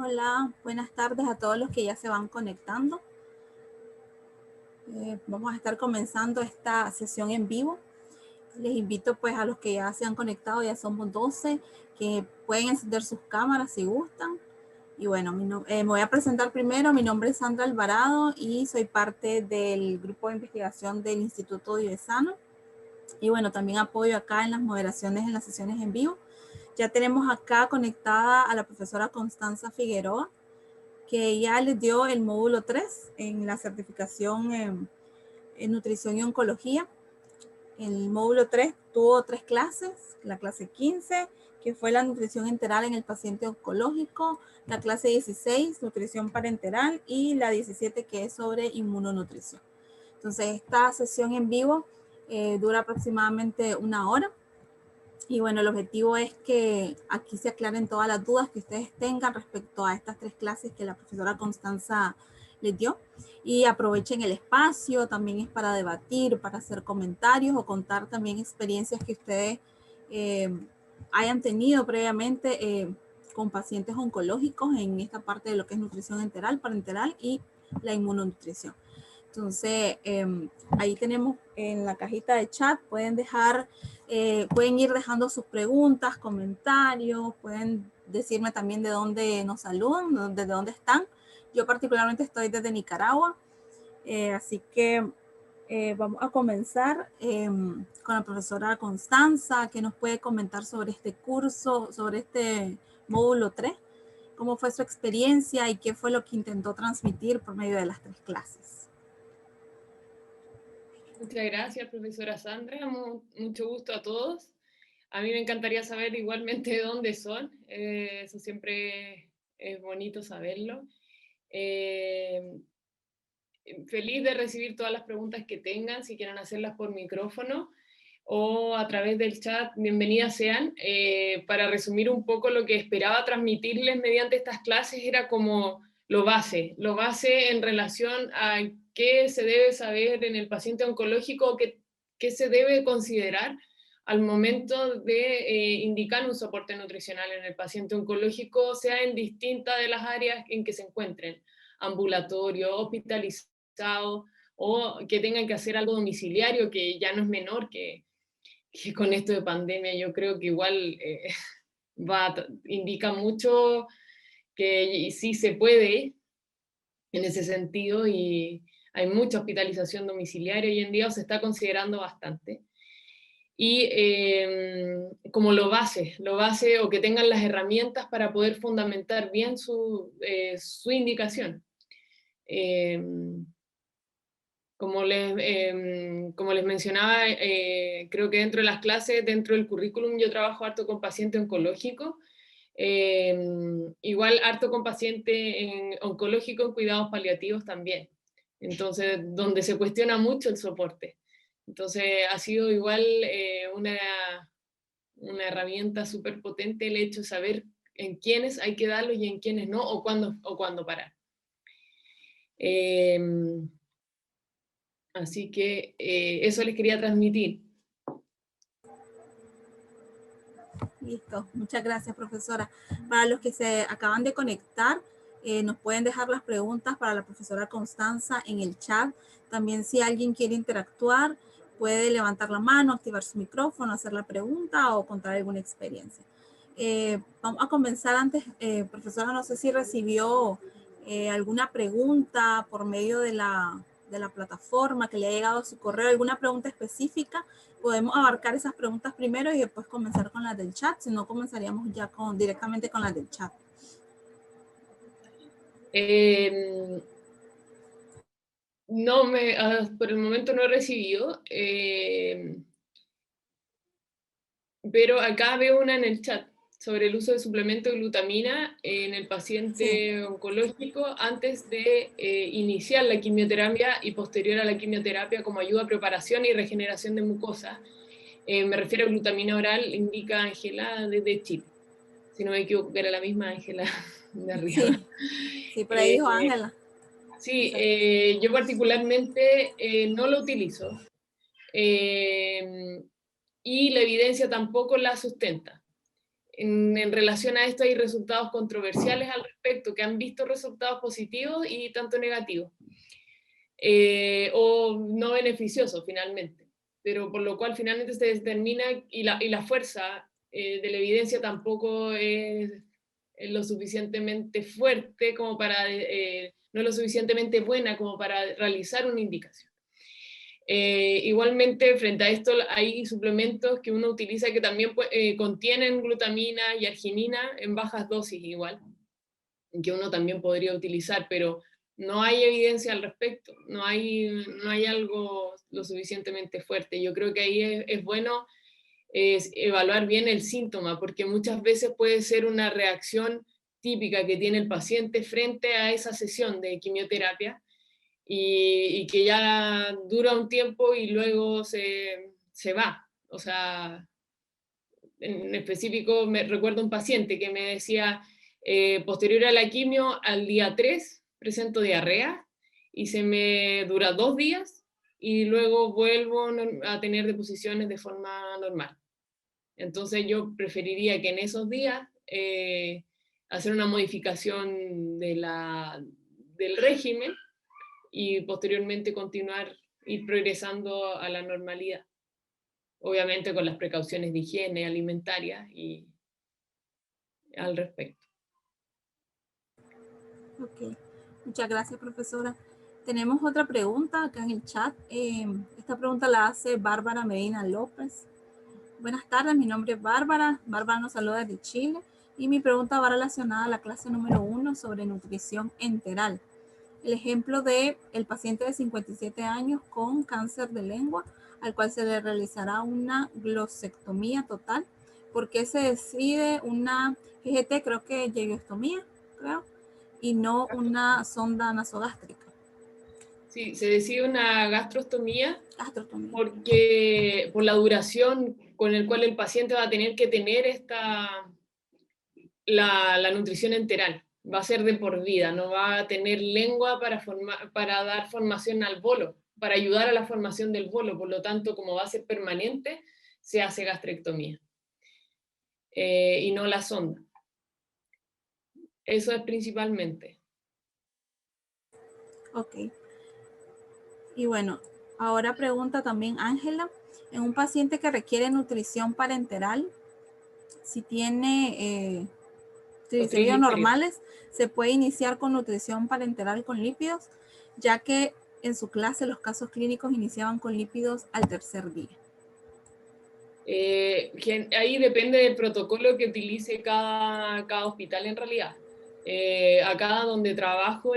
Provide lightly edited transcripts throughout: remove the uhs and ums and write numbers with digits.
Hola, buenas tardes a todos los que ya se van conectando. Vamos a estar comenzando esta sesión en vivo. Les invito pues a los que ya se han conectado, ya somos 12, que pueden encender sus cámaras si gustan. Y bueno, me voy a presentar primero. Mi nombre es Sandra Alvarado y soy parte del grupo de investigación del Instituto Diocesano. Y bueno, también apoyo acá en las moderaciones en las sesiones en vivo. Ya tenemos acá conectada a la profesora Constanza Figueroa, que ya les dio el módulo 3 en la certificación en nutrición y oncología. El módulo 3 tuvo 3 clases, la clase 15, que fue la nutrición enteral en el paciente oncológico, la clase 16, nutrición parenteral, y la 17, que es sobre inmunonutrición. Entonces, esta sesión en vivo dura aproximadamente 1 hora. Y bueno, el objetivo es que aquí se aclaren todas las dudas que ustedes tengan respecto a estas 3 clases que la profesora Constanza les dio. Y aprovechen el espacio, también es para debatir, para hacer comentarios o contar también experiencias que ustedes hayan tenido previamente con pacientes oncológicos en esta parte de lo que es nutrición enteral, parenteral y la inmunonutrición. Entonces, ahí tenemos en la cajita de chat, pueden ir dejando sus preguntas, comentarios, pueden decirme también de dónde nos saludan, desde dónde están. Yo particularmente estoy desde Nicaragua, así que vamos a comenzar con la profesora Constanza, que nos puede comentar sobre este curso, sobre este módulo 3, cómo fue su experiencia y qué fue lo que intentó transmitir por medio de las 3 clases. Muchas gracias, profesora Sandra. Mucho gusto a todos. A mí me encantaría saber igualmente de dónde son. Eso siempre es bonito saberlo. Feliz de recibir todas las preguntas que tengan, si quieren hacerlas por micrófono o a través del chat, bienvenidas sean. Para resumir un poco lo que esperaba transmitirles mediante estas clases era como lo base en relación a qué se debe saber en el paciente oncológico, qué se debe considerar al momento de indicar un soporte nutricional en el paciente oncológico, sea en distintas de las áreas en que se encuentren, ambulatorio, hospitalizado, o que tengan que hacer algo domiciliario, que ya no es menor que con esto de pandemia. Yo creo que igual indica mucho que sí se puede en ese sentido, y hay mucha hospitalización domiciliaria hoy en día, o se está considerando bastante. Y como lo base, o que tengan las herramientas para poder fundamentar bien su indicación. Como les mencionaba, creo que dentro de las clases, dentro del currículum, yo trabajo harto con paciente oncológico, igual harto con paciente oncológico en cuidados paliativos también. Entonces, donde se cuestiona mucho el soporte. Entonces, ha sido igual una herramienta súper potente el hecho de saber en quiénes hay que darlo y en quiénes no, o cuándo parar. Así que eso les quería transmitir. Listo, muchas gracias, profesora. Para los que se acaban de conectar, nos pueden dejar las preguntas para la profesora Constanza en el chat. También si alguien quiere interactuar, puede levantar la mano, activar su micrófono, hacer la pregunta o contar alguna experiencia. Vamos a comenzar antes, profesora, no sé si recibió alguna pregunta por medio de la plataforma que le ha llegado a su correo, alguna pregunta específica. Podemos abarcar esas preguntas primero y después comenzar con las del chat, si no comenzaríamos ya directamente con las del chat. Por el momento no he recibido, pero acá veo una en el chat sobre el uso de suplemento de glutamina en el paciente oncológico antes de iniciar la quimioterapia y posterior a la quimioterapia como ayuda a preparación y regeneración de mucosa. Me refiero a glutamina oral, indica Ángela desde Chile. Si no me equivoco, que era la misma Ángela de arriba. Sí, por ahí dijo Ángela. Sí, yo particularmente no lo utilizo. Y la evidencia tampoco la sustenta. en relación a esto hay resultados controversiales al respecto, que han visto resultados positivos y tanto negativos, o no beneficiosos finalmente, pero por lo cual finalmente se determina, y la fuerza de la evidencia tampoco es lo suficientemente fuerte como para, no es lo suficientemente buena como para realizar una indicación. Igualmente, frente a esto, hay suplementos que uno utiliza que también contienen glutamina y arginina en bajas dosis igual, que uno también podría utilizar, pero no hay evidencia al respecto, no hay algo lo suficientemente fuerte. Yo creo que ahí es bueno evaluar bien el síntoma, porque muchas veces puede ser una reacción típica que tiene el paciente frente a esa sesión de quimioterapia, y que ya dura un tiempo y luego se va. O sea, en específico me recuerdo un paciente que me decía, posterior a la quimio, al día 3 presento diarrea y se me dura 2 días y luego vuelvo a tener deposiciones de forma normal. Entonces yo preferiría que en esos días hacer una modificación del régimen y posteriormente continuar, ir progresando a la normalidad. Obviamente con las precauciones de higiene alimentaria y al respecto. Ok, muchas gracias, profesora. Tenemos otra pregunta acá en el chat. Esta pregunta la hace Bárbara Medina López. Buenas tardes, mi nombre es Bárbara. Bárbara nos saluda desde Chile y mi pregunta va relacionada a la clase número 1 sobre nutrición enteral. El ejemplo de el paciente de 57 años con cáncer de lengua, al cual se le realizará una glosectomía total. ¿Por qué se decide una GGT, creo que yeyostomía, creo, y no una sonda nasogástrica? Sí, se decide una gastrostomía Gastrostomía. porque por la duración con el cual el paciente va a tener que tener la nutrición enteral. Va a ser de por vida, no va a tener lengua para dar formación al bolo, para ayudar a la formación del bolo. Por lo tanto, como va a ser permanente, se hace gastrectomía y no la sonda. Eso es principalmente. Ok. Y bueno, ahora pregunta también Ángela, en un paciente que requiere nutrición parenteral, si tiene triglicéridos normales, se puede iniciar con nutrición parenteral con lípidos, ya que en su clase los casos clínicos iniciaban con lípidos al tercer día. Ahí depende del protocolo que utilice cada hospital en realidad. Acá donde trabajo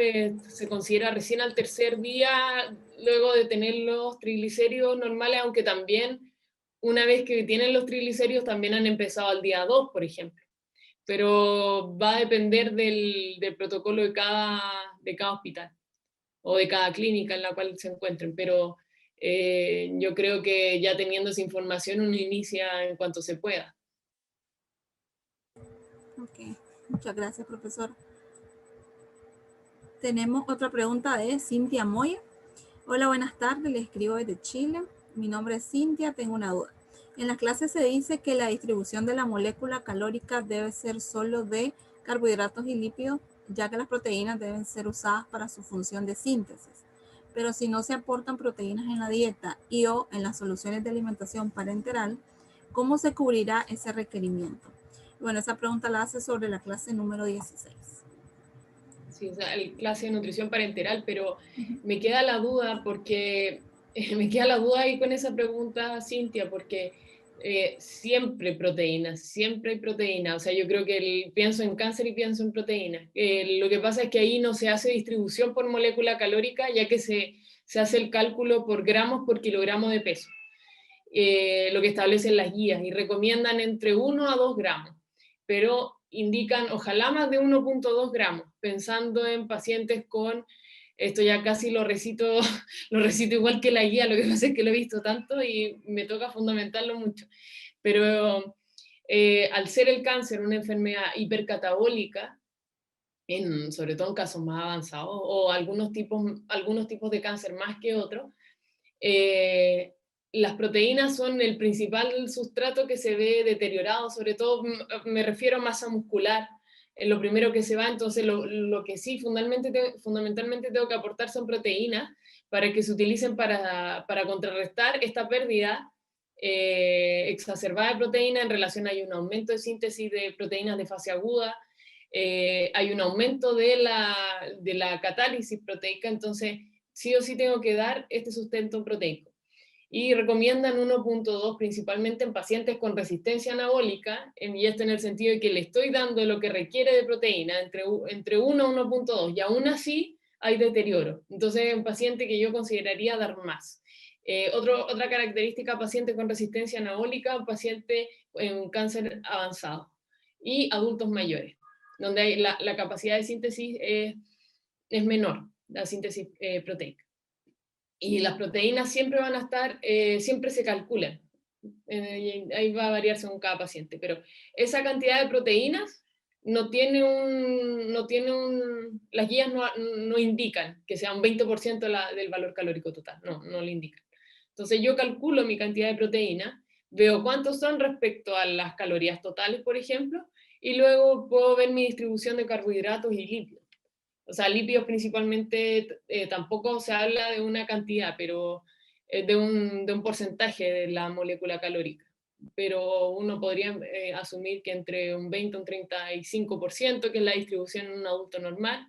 se considera recién al tercer día, luego de tener los triglicéridos normales, aunque también una vez que tienen los triglicéridos también han empezado al día 2, por ejemplo. Pero va a depender del protocolo de cada hospital o de cada clínica en la cual se encuentren, pero yo creo que ya teniendo esa información uno inicia en cuanto se pueda. Ok, muchas gracias, profesor. Tenemos otra pregunta de Cintia Moya. Hola, buenas tardes, le escribo desde Chile. Mi nombre es Cintia, tengo una duda. En las clases se dice que la distribución de la molécula calórica debe ser solo de carbohidratos y lípidos, ya que las proteínas deben ser usadas para su función de síntesis. Pero si no se aportan proteínas en la dieta y o en las soluciones de alimentación parenteral, ¿cómo se cubrirá ese requerimiento? Bueno, esa pregunta la hace sobre la clase número 16. Sí, o sea, el clase de nutrición parenteral, pero me queda la duda porque me queda la duda ahí con esa pregunta, Cintia, porque siempre siempre hay proteínas. O sea, yo creo que pienso en cáncer y pienso en proteínas. Lo que pasa es que ahí no se hace distribución por molécula calórica, ya que se hace el cálculo por gramos por kilogramo de peso, lo que establecen las guías, y recomiendan entre 1 a 2 gramos, pero indican ojalá más de 1,2 gramos, pensando en pacientes con, esto ya casi lo recito, lo recito igual que la guía, lo que pasa es que lo he visto tanto y me toca fundamentarlo mucho, pero al ser el cáncer una enfermedad hipercatabólica, sobre todo en casos más avanzados, o algunos tipos de cáncer más que otros, las proteínas son el principal sustrato que se ve deteriorado, sobre todo me refiero a masa muscular, es lo primero que se va. Entonces lo que sí fundamentalmente tengo que aportar son proteínas para que se utilicen para contrarrestar esta pérdida exacerbada de proteína. En relación, hay un aumento de síntesis de proteínas de fase aguda, hay un aumento de la catálisis proteica. Entonces sí o sí tengo que dar este sustento proteico. Y recomiendan 1.2 principalmente en pacientes con resistencia anabólica, y esto en el sentido de que le estoy dando lo que requiere de proteína, entre 1 a 1.2, y aún así hay deterioro. Entonces es un paciente que yo consideraría dar más. Otra característica, paciente con resistencia anabólica, paciente en cáncer avanzado, y adultos mayores, donde hay la capacidad de síntesis es menor, la síntesis proteica. Y las proteínas siempre van a estar, siempre se calculan. Ahí va a variar según cada paciente, pero esa cantidad de proteínas no tiene las guías no indican que sea un 20% del valor calórico total, no lo indican. Entonces yo calculo mi cantidad de proteína, veo cuántos son respecto a las calorías totales, por ejemplo, y luego puedo ver mi distribución de carbohidratos y lípidos. O sea, lípidos principalmente, tampoco se habla de una cantidad, pero de un porcentaje de la molécula calórica. Pero uno podría asumir que entre un 20 y un 35%, que es la distribución en un adulto normal,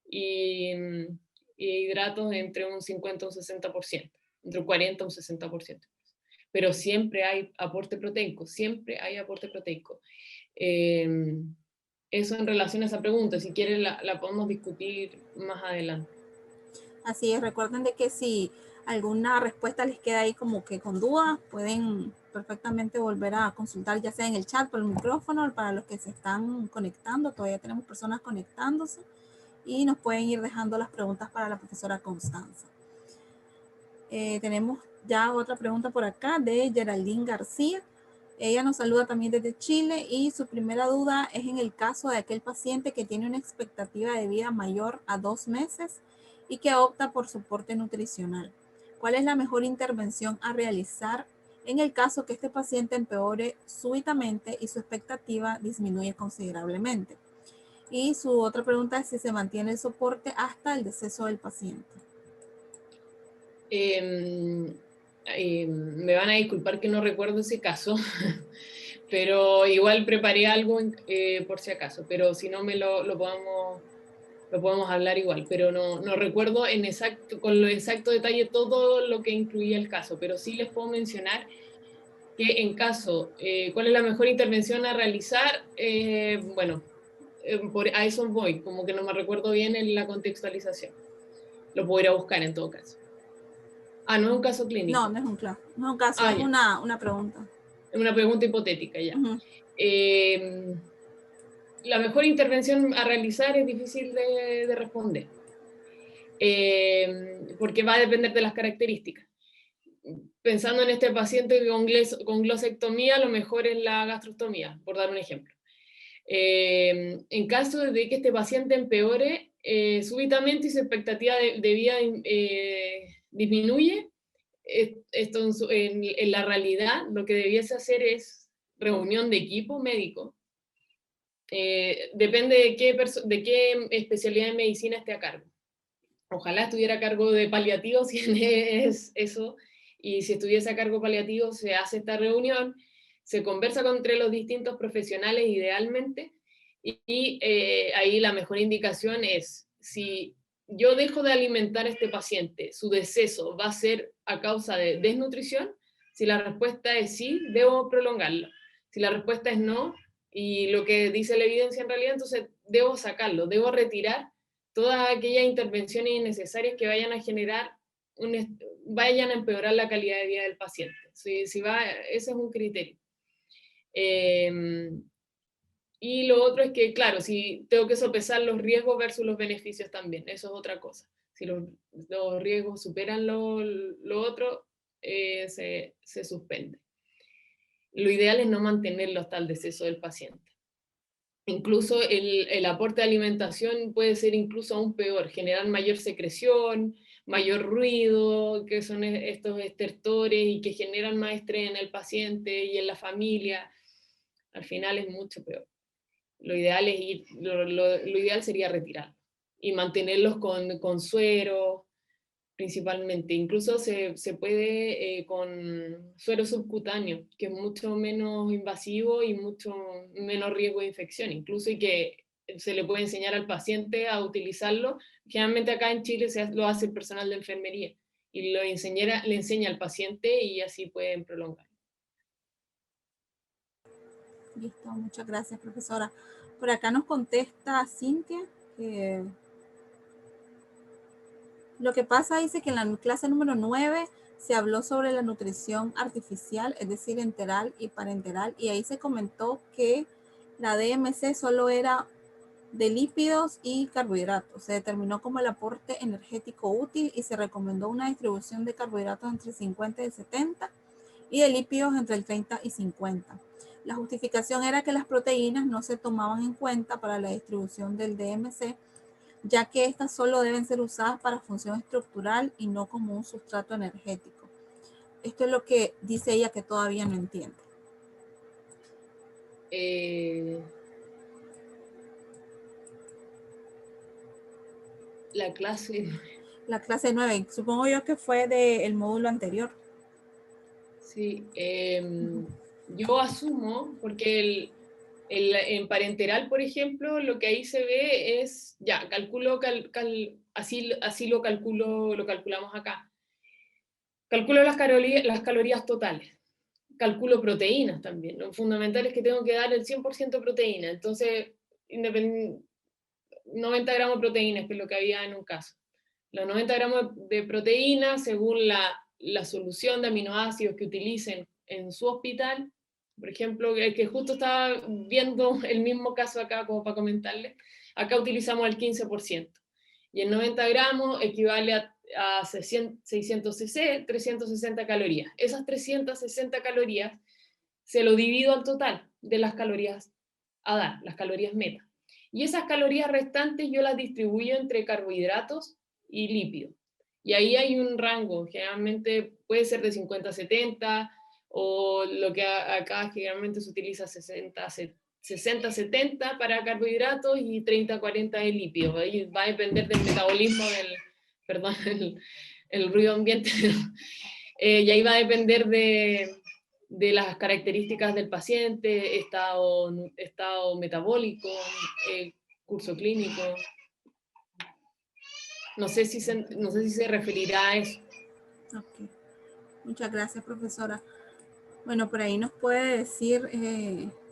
y, y hidratos entre un 50 y un 60%, entre un 40 y un 60%. Pero siempre hay aporte proteico, siempre hay aporte proteico. Eso en relación a esa pregunta, si quieren la podemos discutir más adelante. Así es, recuerden de que si alguna respuesta les queda ahí como que con duda, pueden perfectamente volver a consultar, ya sea en el chat, por el micrófono, para los que se están conectando. Todavía tenemos personas conectándose y nos pueden ir dejando las preguntas para la profesora Constanza. Tenemos ya otra pregunta por acá de Geraldine García. Ella nos saluda también desde Chile y su primera duda es en el caso de aquel paciente que tiene una expectativa de vida mayor a 2 meses y que opta por soporte nutricional. ¿Cuál es la mejor intervención a realizar en el caso que este paciente empeore súbitamente y su expectativa disminuye considerablemente? Y su otra pregunta es si se mantiene el soporte hasta el deceso del paciente. Me van a disculpar que no recuerdo ese caso, pero igual preparé algo por si acaso, pero si no lo podemos hablar igual, pero no recuerdo con lo exacto detalle todo lo que incluía el caso, pero sí les puedo mencionar que en caso, ¿cuál es la mejor intervención a realizar? Bueno, a eso voy, como que no me recuerdo bien en la contextualización. Lo puedo ir a buscar en todo caso. Ah, no es un caso clínico. No es un caso, es una pregunta. Es una pregunta hipotética, ya. Uh-huh. La mejor intervención a realizar es difícil de responder, porque va a depender de las características. Pensando en este paciente con glosectomía, lo mejor es la gastrostomía, por dar un ejemplo. En caso de que este paciente empeore súbitamente y su expectativa de vida disminuye, esto en la realidad lo que debiese hacer es reunión de equipo médico. Depende de qué especialidad de medicina esté a cargo. Ojalá estuviera a cargo de paliativos, si es eso, y si estuviese a cargo paliativo se hace esta reunión, se conversa entre los distintos profesionales idealmente, y ahí la mejor indicación es, si yo dejo de alimentar a este paciente, ¿su deceso va a ser a causa de desnutrición? Si la respuesta es sí, debo prolongarlo. Si la respuesta es no, y lo que dice la evidencia en realidad, entonces debo sacarlo, debo retirar todas aquellas intervenciones innecesarias que vayan a generar, vayan a empeorar la calidad de vida del paciente. Ese es un criterio. Y lo otro es que, claro, si tengo que sopesar los riesgos versus los beneficios también, eso es otra cosa. Si los riesgos superan lo otro, se suspende. Lo ideal es no mantenerlo hasta el deceso del paciente. Incluso el aporte de alimentación puede ser incluso aún peor, generar mayor secreción, mayor ruido, que son estos estertores y que generan más estrés en el paciente y en la familia, al final es mucho peor. Lo ideal es lo ideal sería retirar y mantenerlos con suero, principalmente. Incluso se puede con suero subcutáneo, que es mucho menos invasivo y mucho menos riesgo de infección, incluso y que se le puede enseñar al paciente a utilizarlo. Generalmente acá en Chile lo hace el personal de enfermería y le enseña al paciente y así pueden prolongar. Listo, muchas gracias, profesora. Por acá nos contesta Cintia que lo que pasa, dice que en la clase número 9 se habló sobre la nutrición artificial, es decir, enteral y parenteral, y ahí se comentó que la DMC solo era de lípidos y carbohidratos. Se determinó como el aporte energético útil y se recomendó una distribución de carbohidratos entre 50 y 70 y de lípidos entre el 30 y 50. La justificación era que las proteínas no se tomaban en cuenta para la distribución del DMC, ya que estas solo deben ser usadas para función estructural y no como un sustrato energético. Esto es lo que dice ella que todavía no entiende. La clase... La clase 9, supongo yo que fue del módulo anterior. Sí, yo asumo, porque en parenteral, por ejemplo, lo que ahí se ve es, ya, calculo, así lo calculamos acá. Calculo las calorías totales. Calculo proteínas también. Lo fundamental es que tengo que dar el 100% de proteína. Entonces, 90 gramos de proteínas, que es lo que había en un caso. Los 90 gramos de proteína, según la solución de aminoácidos que utilicen en su hospital, por ejemplo, que justo estaba viendo el mismo caso acá, como para comentarles, acá utilizamos el 15%. Y el 90 gramos equivale a 600 cc, 360 calorías. Esas 360 calorías se lo divido al total de las calorías a dar, las calorías meta. Y esas calorías restantes yo las distribuyo entre carbohidratos y lípidos. Y ahí hay un rango, generalmente puede ser de 50 a 70, o lo que acá generalmente se utiliza 60-70 para carbohidratos y 30-40 de lípidos. Ahí va a depender del metabolismo perdón, el ruido ambiente, y ahí va a depender de las características del paciente, estado metabólico, curso clínico. No sé si se referirá a eso. Okay. Muchas gracias, profesora. Bueno, por ahí nos puede decir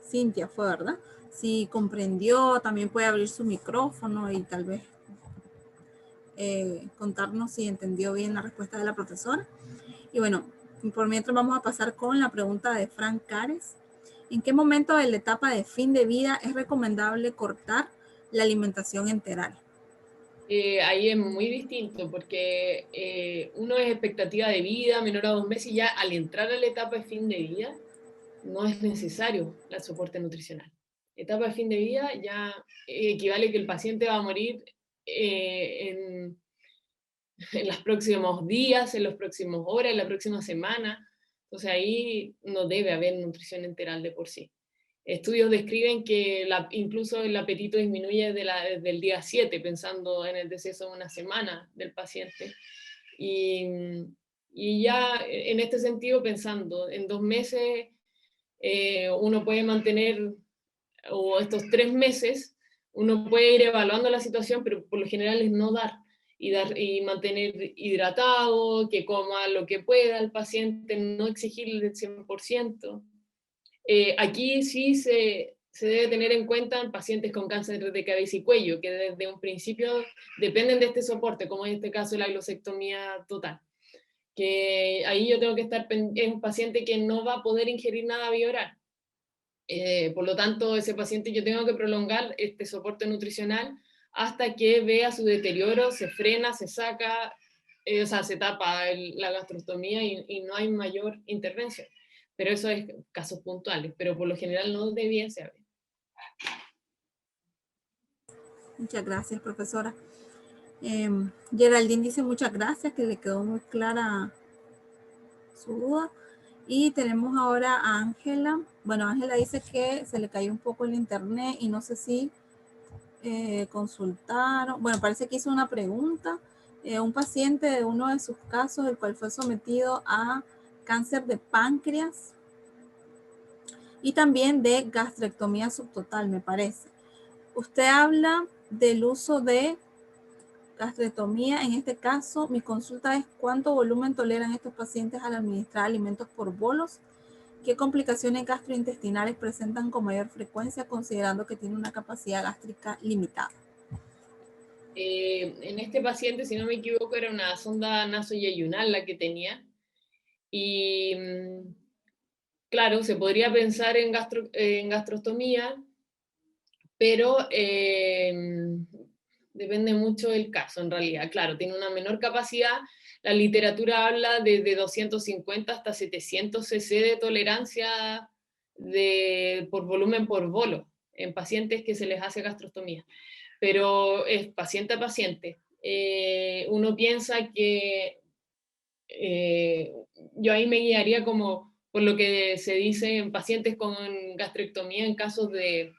Cintia, fue verdad. Si comprendió, también puede abrir su micrófono y tal vez contarnos si entendió bien la respuesta de la profesora. Y bueno, por mientras vamos a pasar con la pregunta de Frank Cares. ¿En qué momento de la etapa de fin de vida es recomendable cortar la alimentación enteral? Ahí es muy distinto, porque uno es expectativa de vida, menor a 2 meses, y ya al entrar a la etapa de fin de vida, no es necesario el soporte nutricional. Etapa de fin de vida ya equivale que el paciente va a morir en los próximos días, en las próximas horas, en la próxima semana. Entonces ahí no debe haber nutrición enteral de por sí. Estudios describen que incluso el apetito disminuye desde el día 7, pensando en el deceso de una semana del paciente. Y ya en este sentido, pensando en 2 meses, uno puede mantener, o estos 3 meses, uno puede ir evaluando la situación, pero por lo general es no dar y mantener hidratado, que coma lo que pueda el paciente, no exigirle el 100%. Aquí sí se debe tener en cuenta en pacientes con cáncer de cabeza y cuello, que desde un principio dependen de este soporte, como en este caso la glosectomía total. Que ahí yo tengo que estar en un paciente que no va a poder ingerir nada bioral. Por lo tanto, ese paciente yo tengo que prolongar este soporte nutricional hasta que vea su deterioro, se frena, se saca, o sea, se tapa la gastrostomía y no hay mayor intervención. Pero eso es casos puntuales, pero por lo general no debiese haber. Muchas gracias, profesora. Geraldine dice muchas gracias, que le quedó muy clara su duda. Y tenemos ahora a Ángela. Bueno, Ángela dice que se le cayó un poco el internet y no sé si consultaron. Bueno, parece que hizo una pregunta. Un paciente de uno de sus casos, el cual fue sometido a cáncer de páncreas y también de gastrectomía subtotal, me parece. Usted habla del uso de gastrectomía. En este caso, mi consulta es cuánto volumen toleran estos pacientes al administrar alimentos por bolos, qué complicaciones gastrointestinales presentan con mayor frecuencia considerando que tiene una capacidad gástrica limitada. En este paciente, si no me equivoco, era una sonda nasoyeyunal la que tenía. Y claro, se podría pensar en gastrostomía, pero depende mucho del caso en realidad. Claro, tiene una menor capacidad. La literatura habla de 250 hasta 700 cc de tolerancia por volumen por bolo en pacientes que se les hace gastrostomía. Pero es paciente a paciente. Uno piensa que yo ahí me guiaría como por lo que se dice en pacientes con gastrectomía en casos de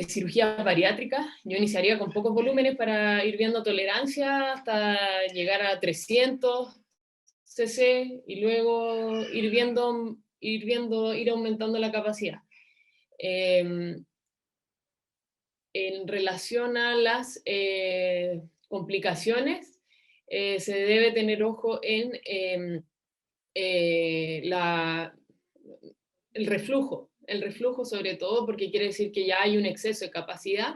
cirugías bariátricas. Yo iniciaría con pocos volúmenes para ir viendo tolerancia hasta llegar a 300 cc y luego ir aumentando la capacidad. En relación a las complicaciones, se debe tener ojo en el reflujo sobre todo, porque quiere decir que ya hay un exceso de capacidad.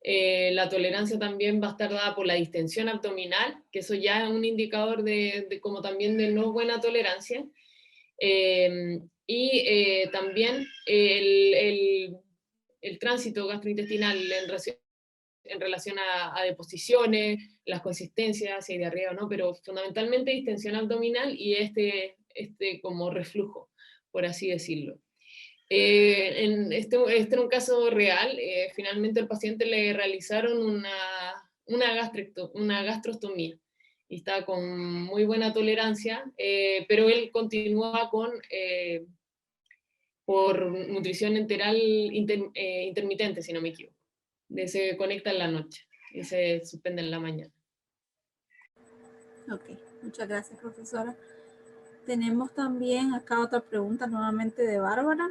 La tolerancia también va a estar dada por la distensión abdominal, que eso ya es un indicador como también de no buena tolerancia. También el tránsito gastrointestinal en relación a deposiciones, las consistencias, si hay diarrea o no, pero fundamentalmente distensión abdominal y este como reflujo, por así decirlo. Este era un caso real. Finalmente el paciente le realizaron una gastrostomía y está con muy buena tolerancia, pero él continúa por nutrición enteral intermitente, si no me equivoco. Se conecta en la noche y se suspende en la mañana. Ok, muchas gracias, profesora. Tenemos también acá otra pregunta nuevamente de Bárbara.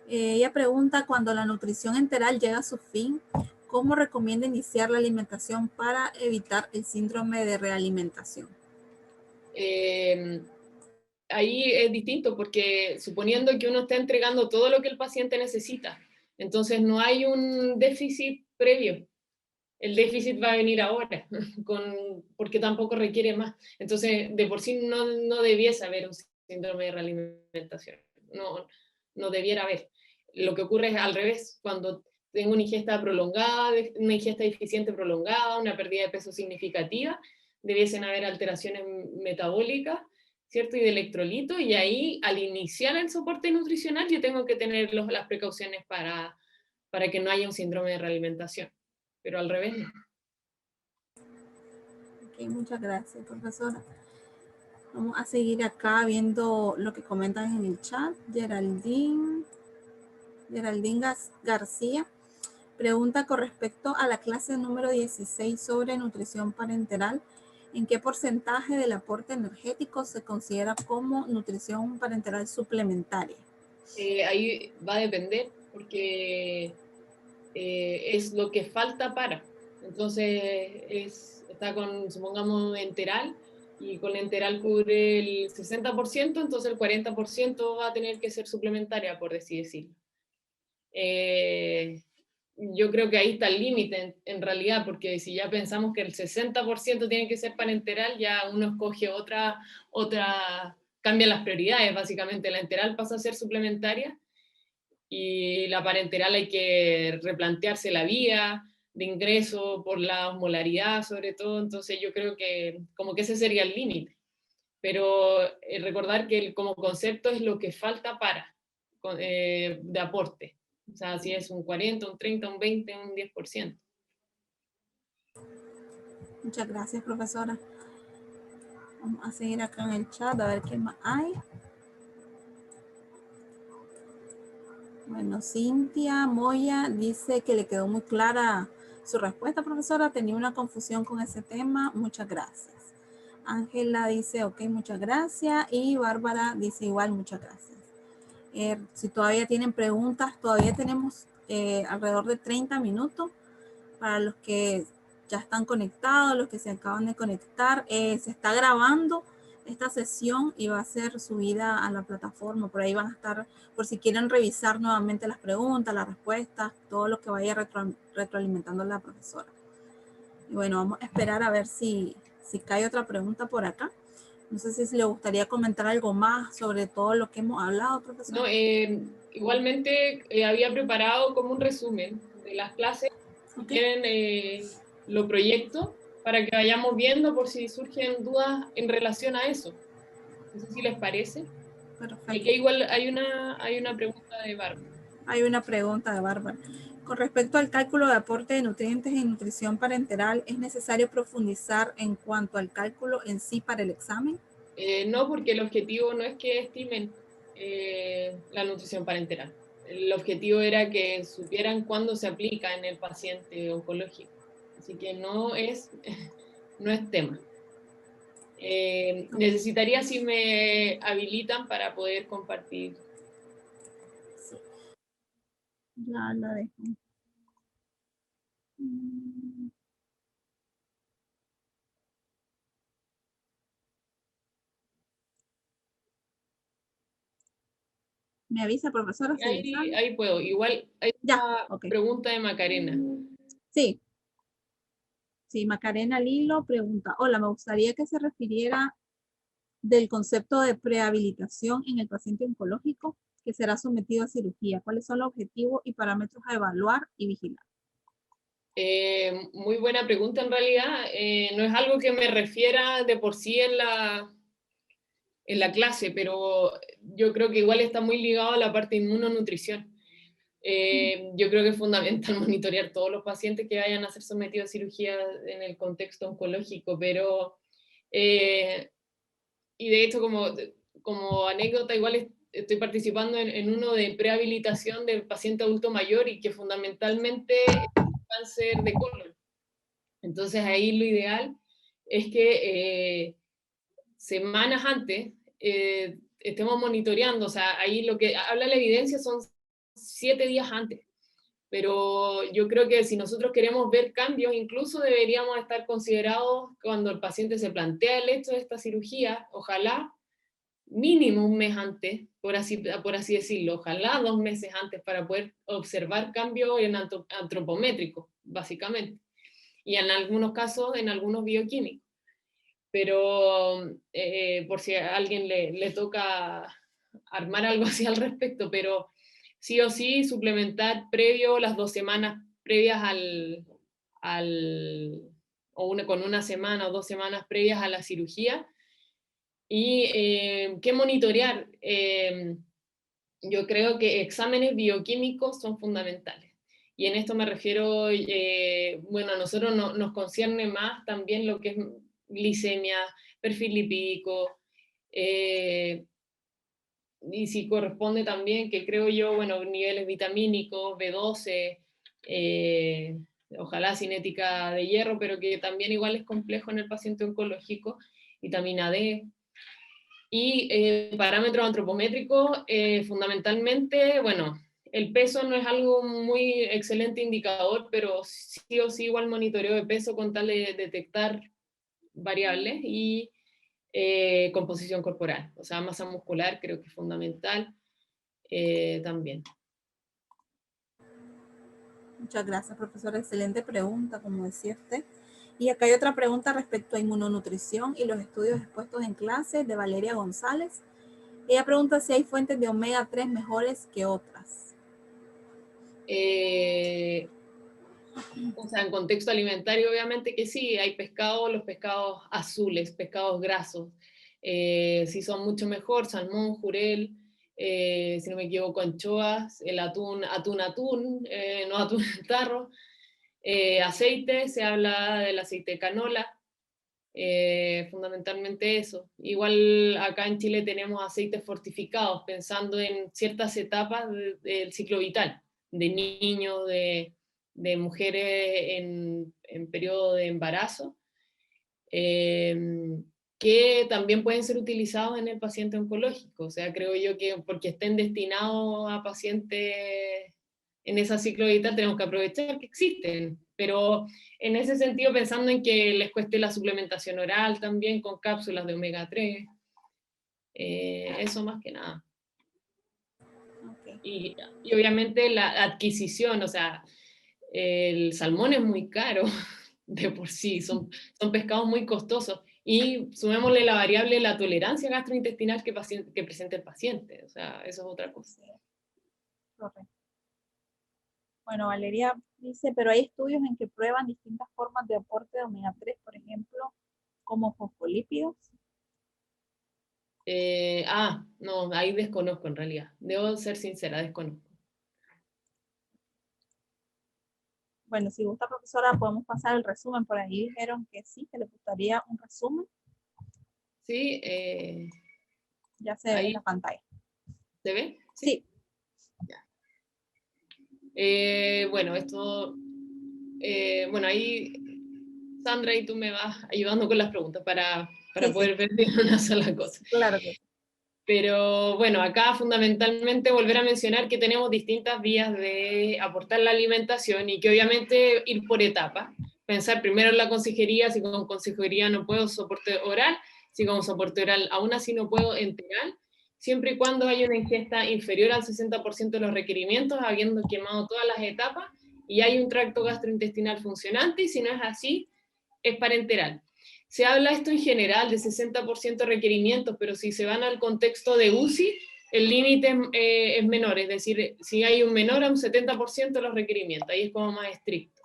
Ella pregunta, cuando la nutrición enteral llega a su fin, ¿cómo recomienda iniciar la alimentación para evitar el síndrome de realimentación? Ahí es distinto porque suponiendo que uno está entregando todo lo que el paciente necesita, entonces no hay un déficit previo. El déficit va a venir ahora, porque tampoco requiere más. Entonces, de por sí no debiese haber un síndrome de realimentación. No debiera haber. Lo que ocurre es al revés, cuando tengo una ingesta prolongada, una ingesta deficiente prolongada, una pérdida de peso significativa, debiesen haber alteraciones metabólicas, ¿cierto? Y de electrolito, y ahí al iniciar el soporte nutricional yo tengo que tener las precauciones para que no haya un síndrome de realimentación, pero al revés no. Ok, muchas gracias, profesora. Vamos a seguir acá viendo lo que comentan en el chat. Geraldine García pregunta con respecto a la clase número 16 sobre nutrición parenteral. ¿En qué porcentaje del aporte energético se considera como nutrición parenteral suplementaria? Ahí va a depender, porque es lo que falta para. Entonces, está con, supongamos, enteral, y con enteral cubre el 60%, entonces el 40% va a tener que ser suplementaria, por así decirlo. Yo creo que ahí está el límite en realidad, porque si ya pensamos que el 60% tiene que ser parenteral, ya uno escoge cambia las prioridades, básicamente. La enteral pasa a ser suplementaria y la parenteral hay que replantearse la vía de ingreso por la osmolaridad sobre todo, entonces yo creo que como que ese sería el límite. Pero recordar que como concepto es lo que falta de aporte. O sea, si es un 40, un 30, un 20, un 10%. Muchas gracias, profesora. Vamos a seguir acá en el chat a ver qué más hay. Bueno, Cintia Moya dice que le quedó muy clara su respuesta, profesora. Tenía una confusión con ese tema. Muchas gracias. Ángela dice, ok, muchas gracias. Y Bárbara dice igual, muchas gracias. Si todavía tienen preguntas, todavía tenemos alrededor de 30 minutos para los que ya están conectados, los que se acaban de conectar. Se está grabando esta sesión y va a ser subida a la plataforma. Por ahí van a estar, por si quieren revisar nuevamente las preguntas, las respuestas, todo lo que vaya retroalimentando la profesora. Y bueno, vamos a esperar a ver si cae otra pregunta por acá. No sé si le gustaría comentar algo más sobre todo lo que hemos hablado, profesora. No, igualmente había preparado como un resumen de las clases. Si quieren, lo proyecto para que vayamos viendo por si surgen dudas en relación a eso. No sé si les parece. Perfecto. Aquí igual hay una pregunta de Bárbara. Hay una pregunta de Bárbara. Con respecto al cálculo de aporte de nutrientes y nutrición parenteral, ¿es necesario profundizar en cuanto al cálculo en sí para el examen? No, porque el objetivo no es que estimen la nutrición parenteral. El objetivo era que supieran cuándo se aplica en el paciente oncológico. Así que no es tema. Necesitaría si me habilitan para poder compartir. Sí. Ya la dejo. ¿Me avisa, profesora? Ahí puedo. Igual hay una pregunta de Macarena. Sí. Sí, Macarena Lilo pregunta, hola, me gustaría que se refiriera del concepto de prehabilitación en el paciente oncológico que será sometido a cirugía. ¿Cuáles son los objetivos y parámetros a evaluar y vigilar? Muy buena pregunta en realidad. No es algo que me refiera de por sí en la clase, pero yo creo que igual está muy ligado a la parte de inmunonutrición. Yo creo que es fundamental monitorear todos los pacientes que vayan a ser sometidos a cirugía en el contexto oncológico, pero, y de hecho como anécdota, igual estoy participando en uno de prehabilitación del paciente adulto mayor y que fundamentalmente es cáncer de colon. Entonces ahí lo ideal es que semanas antes estemos monitoreando, o sea, ahí lo que habla la evidencia son 7 días antes, pero yo creo que si nosotros queremos ver cambios, incluso deberíamos estar considerados cuando el paciente se plantea el hecho de esta cirugía, ojalá mínimo un mes antes, por así decirlo, ojalá 2 meses antes para poder observar cambios en antropométricos, básicamente, y en algunos casos en algunos bioquímicos. Pero por si a alguien le toca armar algo así al respecto, pero sí o sí suplementar previo las 2 semanas previas con una semana o 2 semanas previas a la cirugía. Y ¿qué monitorear? Yo creo que exámenes bioquímicos son fundamentales. Y en esto me refiero, bueno, a nosotros nos concierne más también lo que es glicemia, perfil lipídico, y si corresponde también, que creo yo, bueno, niveles vitamínicos, B12, ojalá cinética de hierro, pero que también igual es complejo en el paciente oncológico, vitamina D. Y parámetros antropométricos, fundamentalmente, bueno, el peso no es algo muy excelente indicador, pero sí o sí igual monitoreo de peso con tal de detectar variables y composición corporal, o sea, masa muscular creo que es fundamental también. Muchas gracias, profesora. Excelente pregunta, como decía usted. Y acá hay otra pregunta respecto a inmunonutrición y los estudios expuestos en clase de Valeria González. Ella pregunta si hay fuentes de omega 3 mejores que otras. O sea, en contexto alimentario obviamente que sí, hay pescados, los pescados azules, pescados grasos, sí son mucho mejor, salmón, jurel, si no me equivoco, anchoas, el atún, no atún en tarro, aceite, se habla del aceite de canola, Fundamentalmente eso. Igual acá en Chile tenemos aceites fortificados, pensando en ciertas etapas del ciclo vital, de niños, de mujeres en periodo de embarazo, que también pueden ser utilizados en el paciente oncológico. O sea, creo yo que porque estén destinados a pacientes en ese ciclo vital tenemos que aprovechar que existen, pero en ese sentido pensando en que les cueste la suplementación oral también con cápsulas de omega 3, eso más que nada. Okay. Y obviamente la adquisición, o sea, el salmón es muy caro de por sí, son pescados muy costosos, y sumémosle la variable de la tolerancia gastrointestinal que presenta el paciente, o sea, eso es otra cosa. Correcto. Bueno, Valeria dice, pero hay estudios en que prueban distintas formas de aporte de omega 3, por ejemplo, como fosfolípidos. No, ahí desconozco en realidad. Debo ser sincera, desconozco. Bueno, si gusta, profesora, podemos pasar el resumen. Por ahí dijeron que sí, que le gustaría un resumen. Sí, ya se ve en la pantalla. ¿Se ve? Sí. Ya. Bueno, esto... bueno, ahí, Sandra, y tú me vas ayudando con las preguntas para poder ver bien una sola cosa. Claro que sí. Pero bueno, acá fundamentalmente volver a mencionar que tenemos distintas vías de aportar la alimentación y que obviamente ir por etapas. Pensar primero en la consejería, si con consejería no puedo soporte oral, si con soporte oral aún así no puedo enteral, siempre y cuando haya una ingesta inferior al 60% de los requerimientos, habiendo quemado todas las etapas, y hay un tracto gastrointestinal funcionante, y si no es así, es parenteral. Se habla esto en general de 60% requerimientos, pero si se van al contexto de UCI, el límite es menor, es decir, si hay un menor a un 70% de los requerimientos, ahí es como más estricto.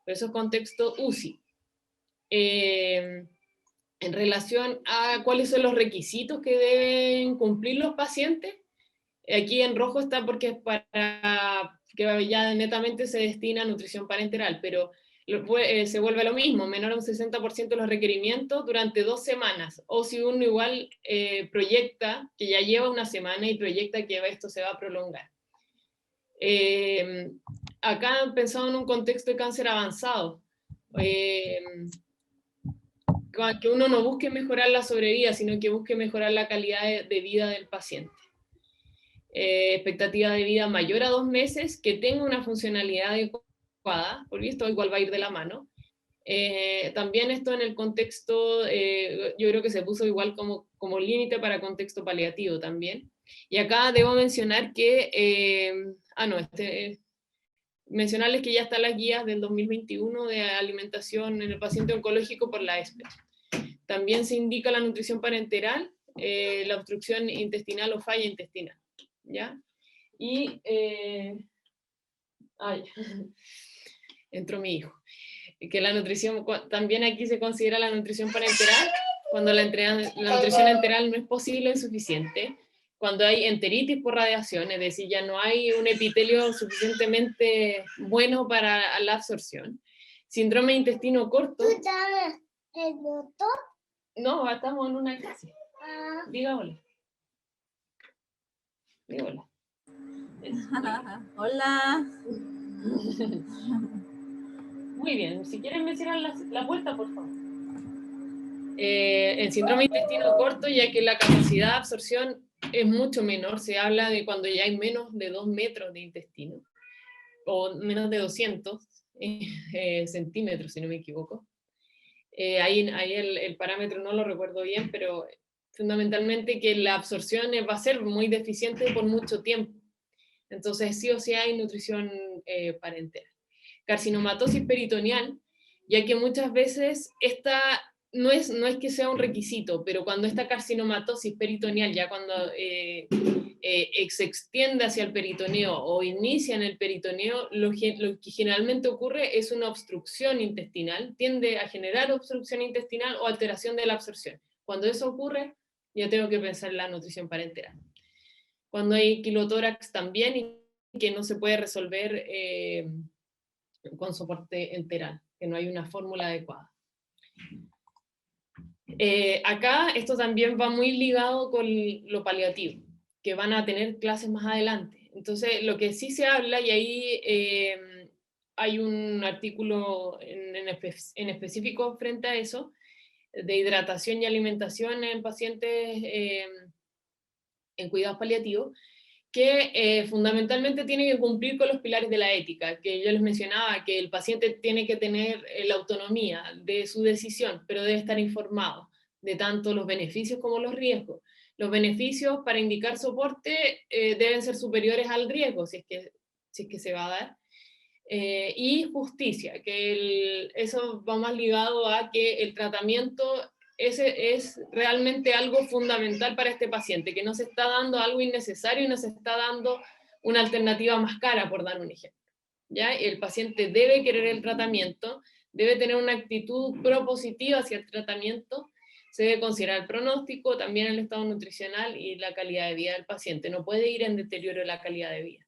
Pero eso es contexto UCI. En relación a cuáles son los requisitos que deben cumplir los pacientes, aquí en rojo está porque es para que ya netamente se destina a nutrición parenteral, pero se vuelve lo mismo, menor a un 60% de los requerimientos durante 2 semanas, o si uno igual proyecta que ya lleva una semana y proyecta que esto se va a prolongar. Acá pensado en un contexto de cáncer avanzado, que uno no busque mejorar la sobrevida, sino que busque mejorar la calidad de vida del paciente. Expectativa de vida mayor a 2 meses, que tenga una funcionalidad adecuada, porque esto igual va a ir de la mano. También esto en el contexto, yo creo que se puso igual como límite para contexto paliativo también. Y acá debo mencionar que, mencionarles que ya están las guías del 2021 de alimentación en el paciente oncológico por la ESPE. También se indica la nutrición parenteral, la obstrucción intestinal o falla intestinal, ¿ya? Y, entró mi hijo. Que la nutrición, también aquí se considera la nutrición parenteral, cuando la nutrición enteral no es posible o insuficiente, cuando hay enteritis por radiación, es decir, ya no hay un epitelio suficientemente bueno para la absorción. Síndrome de intestino corto. ¿Tú sabes el doctor? No, estamos en una clase. Diga hola. Diga hola. Hola. Muy bien, si quieren me cierran la puerta, por favor. En síndrome de intestino corto, ya que la capacidad de absorción es mucho menor, se habla de cuando ya hay menos de 2 metros de intestino, o menos de 200 centímetros, si no me equivoco. Ahí el parámetro no lo recuerdo bien, pero fundamentalmente que la absorción va a ser muy deficiente por mucho tiempo. Entonces sí o sí hay nutrición parenteral. Carcinomatosis peritoneal, ya que muchas veces esta no es que sea un requisito, pero cuando esta carcinomatosis peritoneal, ya cuando se extiende hacia el peritoneo o inicia en el peritoneo, lo que generalmente ocurre es una obstrucción intestinal, tiende a generar obstrucción intestinal o alteración de la absorción. Cuando eso ocurre, ya tengo que pensar en la nutrición parenteral. Cuando hay quilotórax también, y que no se puede resolver con soporte enteral, que no hay una fórmula adecuada. Acá esto también va muy ligado con lo paliativo, que van a tener clases más adelante. Entonces, lo que sí se habla, y ahí hay un artículo en específico frente a eso, de hidratación y alimentación en pacientes en cuidados paliativos, que fundamentalmente tiene que cumplir con los pilares de la ética, que yo les mencionaba, que el paciente tiene que tener la autonomía de su decisión, pero debe estar informado de tanto los beneficios como los riesgos. Los beneficios para indicar soporte deben ser superiores al riesgo, si es que se va a dar. Y justicia, que eso va más ligado a que el tratamiento ese es realmente algo fundamental para este paciente, que no se está dando algo innecesario y no se está dando una alternativa más cara, por dar un ejemplo. ¿Ya? El paciente debe querer el tratamiento, debe tener una actitud propositiva hacia el tratamiento, se debe considerar el pronóstico, también el estado nutricional y la calidad de vida del paciente. No puede ir en deterioro de la calidad de vida.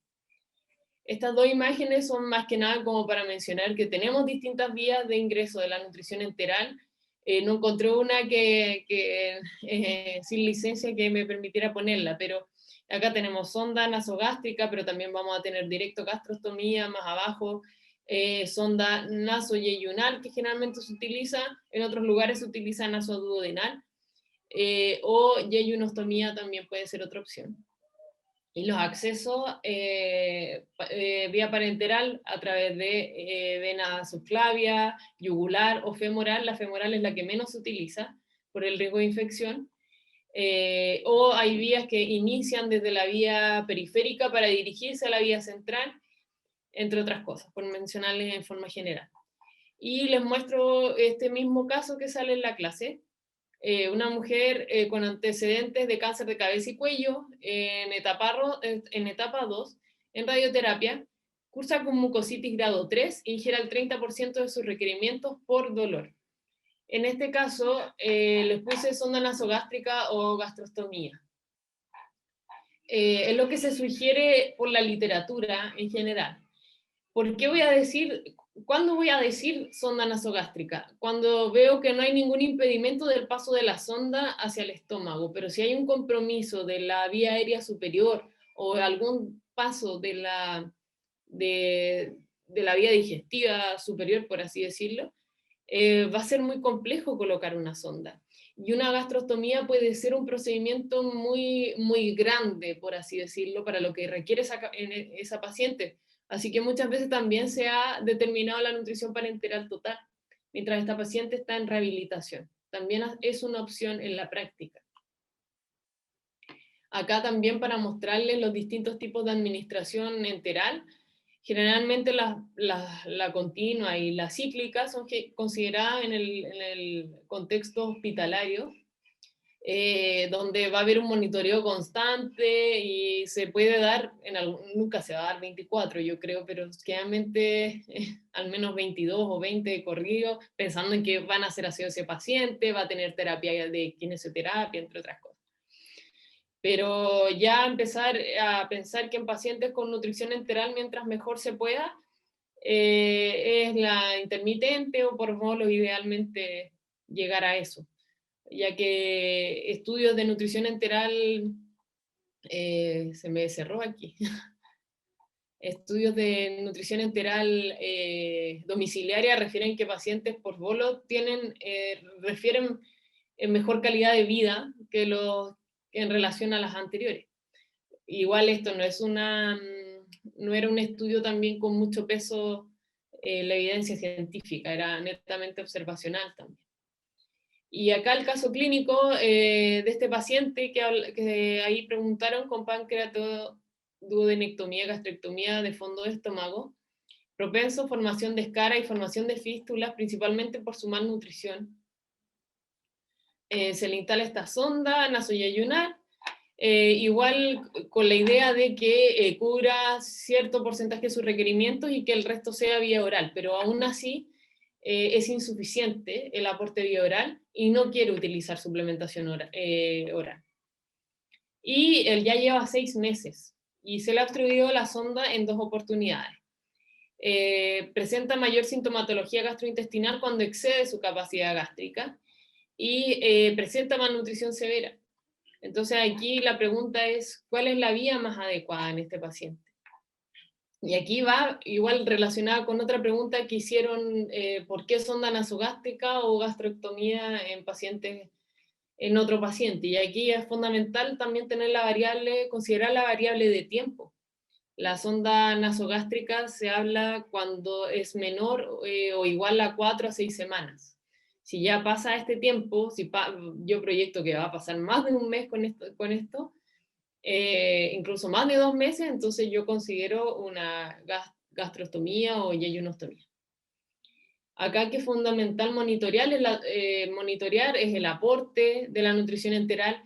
Estas dos imágenes son más que nada como para mencionar que tenemos distintas vías de ingreso de la nutrición enteral. No encontré una sin licencia que me permitiera ponerla, pero acá tenemos sonda nasogástrica, pero también vamos a tener directo gastrostomía, más abajo, sonda nasoyeyunal, que generalmente se utiliza, en otros lugares se utiliza nasoduodenal, o yeyunostomía también puede ser otra opción. Y los accesos vía parenteral a través de vena subclavia, yugular o femoral. La femoral es la que menos se utiliza por el riesgo de infección. O hay vías que inician desde la vía periférica para dirigirse a la vía central, entre otras cosas, por mencionarles en forma general. Y les muestro este mismo caso que sale en la clase. Una mujer con antecedentes de cáncer de cabeza y cuello en etapa 2, en radioterapia, cursa con mucositis grado 3 e ingiere el 30% de sus requerimientos por dolor. En este caso, les puse sonda nasogástrica o gastrostomía. Es lo que se sugiere por la literatura en general. ¿Por qué voy a decir, cuándo voy a decir sonda nasogástrica? Cuando veo que no hay ningún impedimento del paso de la sonda hacia el estómago, pero si hay un compromiso de la vía aérea superior o algún paso de la vía digestiva superior, por así decirlo, va a ser muy complejo colocar una sonda. Y una gastrostomía puede ser un procedimiento muy, muy grande, por así decirlo, para lo que requiere esa paciente. Así que muchas veces también se ha determinado la nutrición parenteral total, mientras esta paciente está en rehabilitación. También es una opción en la práctica. Acá también para mostrarles los distintos tipos de administración enteral. Generalmente la continua y la cíclica son consideradas en el contexto hospitalario, donde va a haber un monitoreo constante y se puede dar, nunca se va a dar 24 yo creo, pero generalmente al menos 22 o 20 de corrido, pensando en que van a hacer aseo ese paciente, va a tener terapia de kinesioterapia, entre otras cosas. Pero ya empezar a pensar que en pacientes con nutrición enteral, mientras mejor se pueda, es la intermitente o por modos idealmente llegar a eso, ya que estudios de nutrición enteral, se me cerró aquí, estudios de nutrición enteral domiciliaria refieren que pacientes por bolo refieren en mejor calidad de vida que en relación a las anteriores. Igual esto no era un estudio también con mucho peso la evidencia científica, era netamente observacional también. Y acá el caso clínico de este paciente que ahí preguntaron con pancreatoduodenectomía, gastrectomía de fondo de estómago, propenso, formación de escara y formación de fístulas, principalmente por su malnutrición. Se le instala esta sonda nasoyeyunal, igual con la idea de que cubra cierto porcentaje de sus requerimientos y que el resto sea vía oral, pero aún así es insuficiente el aporte vía oral y no quiere utilizar suplementación oral. Y él ya lleva 6 meses y se le ha obstruido la sonda en 2 oportunidades. Presenta mayor sintomatología gastrointestinal cuando excede su capacidad gástrica y presenta malnutrición severa. Entonces aquí la pregunta es, ¿cuál es la vía más adecuada en este paciente? Y aquí va igual relacionada con otra pregunta que hicieron, ¿por qué sonda nasogástrica o gastrectomía en pacientes, en otro paciente? Y aquí es fundamental también tener la variable, considerar la variable de tiempo. La sonda nasogástrica se habla cuando es menor o igual a 4 a 6 semanas. Si ya pasa este tiempo, yo proyecto que va a pasar más de un mes con esto, incluso más de 2 meses, entonces yo considero una gastrostomía o yeyunostomía. Acá que es fundamental monitorear es el aporte de la nutrición enteral,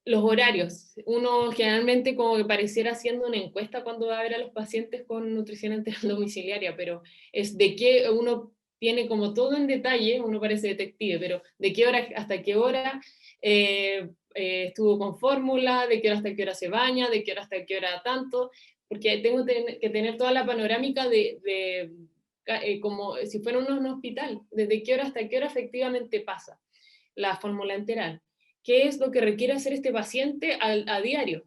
los horarios. Uno generalmente como que pareciera haciendo una encuesta cuando va a ver a los pacientes con nutrición enteral domiciliaria, pero es de qué uno tiene como todo en detalle, uno parece detective, pero de qué hora hasta qué hora estuvo con fórmula, de qué hora hasta qué hora se baña, de qué hora hasta qué hora tanto, porque tengo que tener toda la panorámica como si fuera un hospital, desde qué hora hasta qué hora efectivamente pasa la fórmula enteral. ¿Qué es lo que requiere hacer este paciente a diario?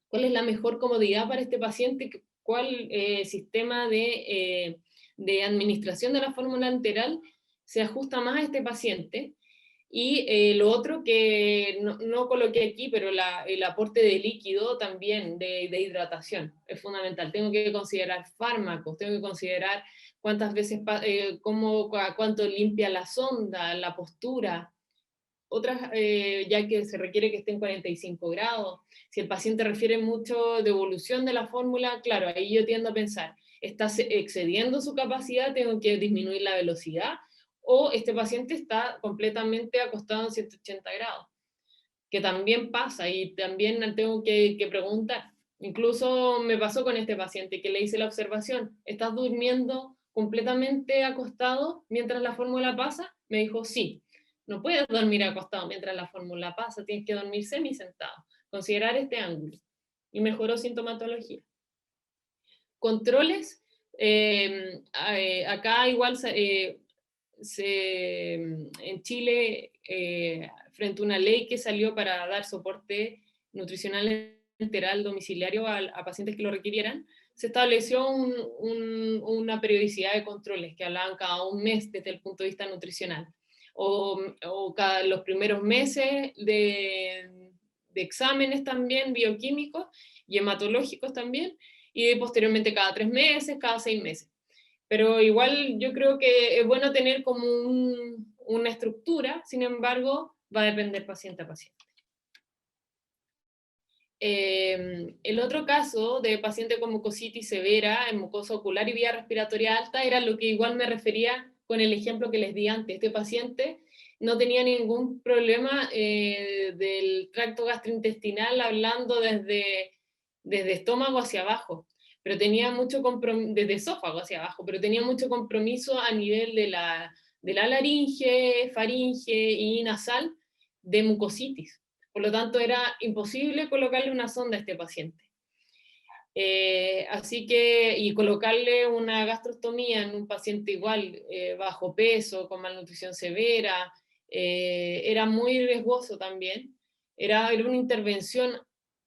¿Cuál es la mejor comodidad para este paciente? ¿Cuál sistema de administración de la fórmula enteral se ajusta más a este paciente? Y lo otro que no coloqué aquí, pero el aporte de líquido también, de hidratación, es fundamental. Tengo que considerar fármacos, tengo que considerar cuántas veces, cuánto limpia la sonda, la postura. Otras, ya que se requiere que esté en 45 grados. Si el paciente refiere mucho de evolución de la fórmula, claro, ahí yo tiendo a pensar, está excediendo su capacidad, tengo que disminuir la velocidad, o este paciente está completamente acostado en 180 grados, que también pasa y también tengo que preguntar. Incluso me pasó con este paciente que le hice la observación, ¿estás durmiendo completamente acostado mientras la fórmula pasa? Me dijo, sí. No puedes dormir acostado mientras la fórmula pasa, tienes que dormir semisentado. Considerar este ángulo. Y mejoró sintomatología. Controles. Acá igual en Chile, frente a una ley que salió para dar soporte nutricional enteral domiciliario a pacientes que lo requirieran, se estableció una periodicidad de controles que hablaban cada un mes desde el punto de vista nutricional. O cada los primeros meses de exámenes también bioquímicos y hematológicos también, y posteriormente cada 3 meses, cada 6 meses. Pero igual yo creo que es bueno tener como una estructura, sin embargo, va a depender paciente a paciente. El otro caso de paciente con mucositis severa en mucosa ocular y vía respiratoria alta era lo que igual me refería con el ejemplo que les di antes. Este paciente no tenía ningún problema del tracto gastrointestinal, hablando desde estómago hacia abajo, pero tenía mucho compromiso, desde esófago hacia abajo, pero tenía mucho compromiso a nivel de la laringe, faringe y nasal de mucositis. Por lo tanto, era imposible colocarle una sonda a este paciente. Así que, y colocarle una gastrostomía en un paciente igual, bajo peso, con malnutrición severa, era muy riesgoso también. Era una intervención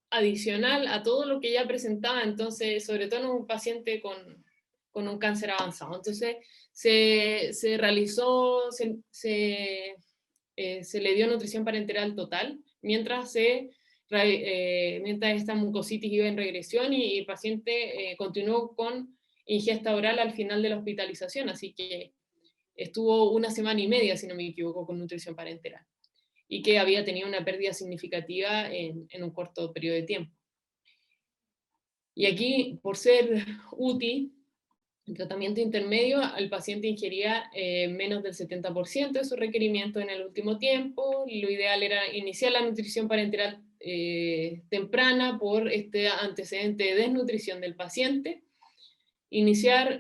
adicional a todo lo que ya presentaba, entonces, sobre todo en un paciente con un cáncer avanzado. Entonces, se realizó, se le dio nutrición parenteral total, mientras esta mucositis iba en regresión y el paciente continuó con ingesta oral al final de la hospitalización, así que estuvo 1 semana y media, si no me equivoco, con nutrición parenteral, y que había tenido una pérdida significativa en un corto periodo de tiempo. Y aquí, por ser UTI, en tratamiento intermedio, el paciente ingería menos del 70% de su requerimiento en el último tiempo, y lo ideal era iniciar la nutrición parenteral temprana por este antecedente de desnutrición del paciente, iniciar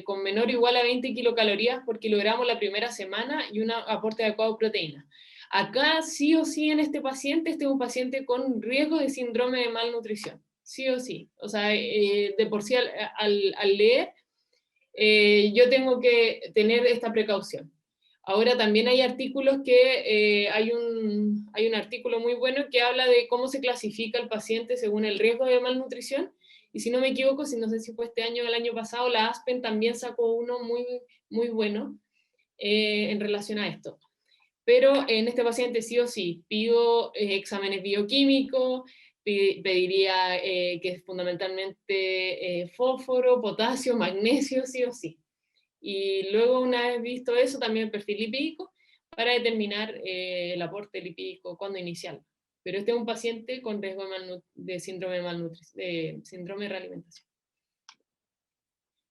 con menor o igual a 20 kilocalorías por kilogramo la primera semana y un aporte adecuado de proteína. Acá sí o sí en este paciente, este es un paciente con riesgo de síndrome de malnutrición, sí o sí. O sea, de por sí al leer, yo tengo que tener esta precaución. Ahora también hay artículos que, hay un artículo muy bueno que habla de cómo se clasifica el paciente según el riesgo de malnutrición, y si no me equivoco, no sé si fue este año o el año pasado, la ASPEN también sacó uno muy bueno en relación a esto. Pero en este paciente sí o sí, pido exámenes bioquímicos, pediría que es fundamentalmente fósforo, potasio, magnesio, sí o sí. Y luego, una vez visto eso, también el perfil lipídico, para determinar el aporte lipídico cuando inicial. Pero este es un paciente con riesgo de síndrome de realimentación.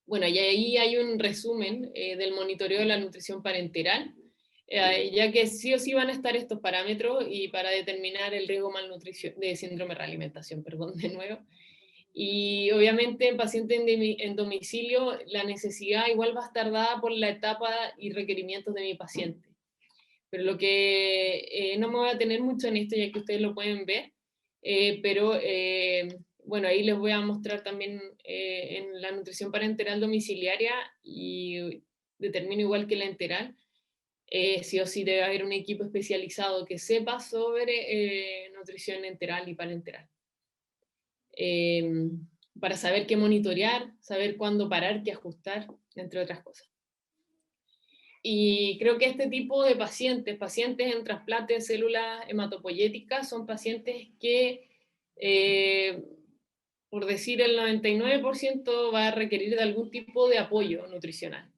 Bueno, y ahí hay un resumen del monitoreo de la nutrición parenteral, ya que sí o sí van a estar estos parámetros y para determinar el riesgo de síndrome de realimentación, perdón, de nuevo. Y obviamente en paciente en domicilio la necesidad igual va a estar dada por la etapa y requerimientos de mi paciente. Pero lo que no me voy a tener mucho en esto, ya que ustedes lo pueden ver, pero bueno, ahí les voy a mostrar también en la nutrición parenteral domiciliaria, y determino igual que la enteral, sí o sí debe haber un equipo especializado que sepa sobre nutrición enteral y parenteral. Para saber qué monitorear, saber cuándo parar, qué ajustar, entre otras cosas. Y creo que este tipo de pacientes en trasplante de células hematopoyéticas, son pacientes que, por decir el 99%, va a requerir de algún tipo de apoyo nutricional,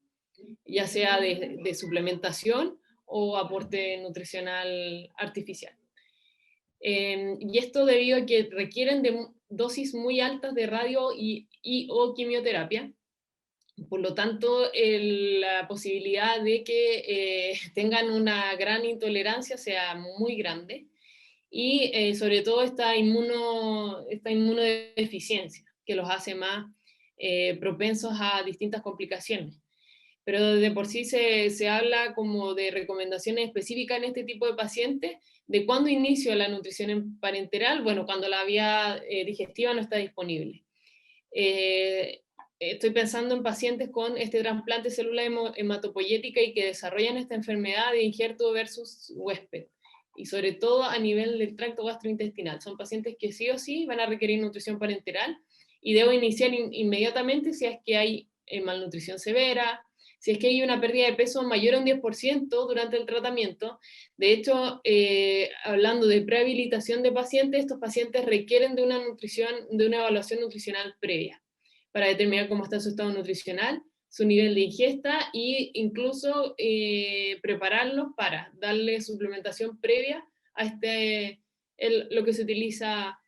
ya sea de suplementación o aporte nutricional artificial. Y esto debido a que requieren de dosis muy altas de radio o quimioterapia. Por lo tanto, la posibilidad de que tengan una gran intolerancia sea muy grande, y sobre todo esta inmunodeficiencia, que los hace más propensos a distintas complicaciones. Pero de por sí se habla como de recomendaciones específicas en este tipo de pacientes, de cuándo inicio la nutrición parenteral. Bueno, cuando la vía digestiva no está disponible. Estoy pensando en pacientes con este trasplante de célula hematopoyética y que desarrollan esta enfermedad de injerto versus huésped, y sobre todo a nivel del tracto gastrointestinal. Son pacientes que sí o sí van a requerir nutrición parenteral, y debo iniciar inmediatamente si es que hay malnutrición severa, si es que hay una pérdida de peso mayor a un 10% durante el tratamiento. De hecho, hablando de prehabilitación de pacientes, estos pacientes requieren de una evaluación nutricional previa, para determinar cómo está su estado nutricional, su nivel de ingesta, e incluso prepararlos para darle suplementación previa a lo que se utiliza